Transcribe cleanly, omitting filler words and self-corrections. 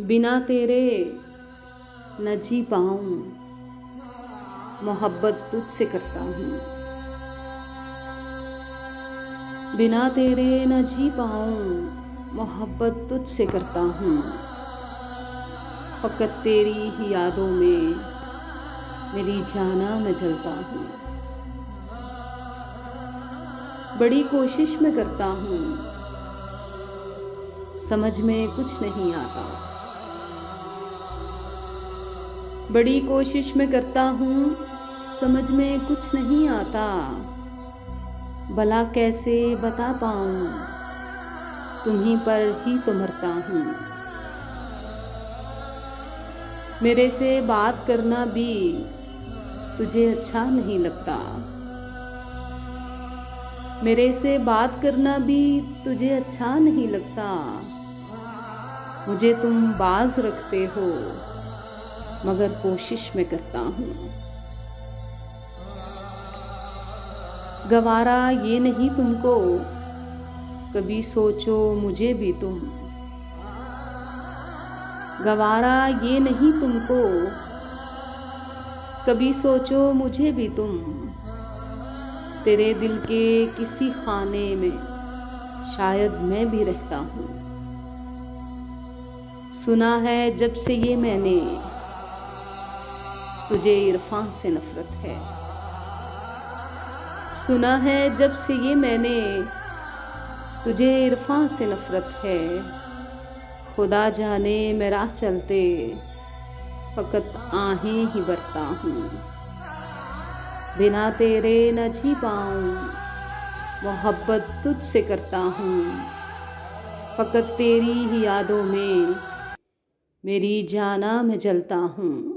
बिना तेरे न जी पाऊँ, मोहब्बत तुझसे करता हूँ। बिना तेरे न जी पाऊँ, मोहब्बत तुझसे करता हूँ। फ़कत तेरी ही यादों में मेरी जाना मैं जलता हूँ। बड़ी कोशिश मैं करता हूँ, समझ में कुछ नहीं आता। बड़ी कोशिश मैं करता हूँ, समझ में कुछ नहीं आता। भला कैसे बता पाऊँ, तुम्हीं पर ही तो मरता हूँ। मेरे से बात करना भी तुझे अच्छा नहीं लगता। मेरे से बात करना भी तुझे अच्छा नहीं लगता। मुझे तुम बाज रखते हो, मगर कोशिश मैं करता हूँ। गवारा ये नहीं तुमको, कभी सोचो मुझे भी तुम। गवारा ये नहीं तुमको, कभी सोचो मुझे भी तुम। तेरे दिल के किसी खाने में शायद मैं भी रहता हूँ। सुना है जब से ये मैंने, तुझे इरफान से नफरत है। सुना है जब से ये मैंने, तुझे इरफान से नफरत है। खुदा जाने मैं राह चलते फ़कत आहें ही बरता हूँ। बिना तेरे न जी पाऊँ, मोहब्बत तुझसे करता हूँ। फ़कत तेरी ही यादों में मेरी जाना मैं जलता हूँ।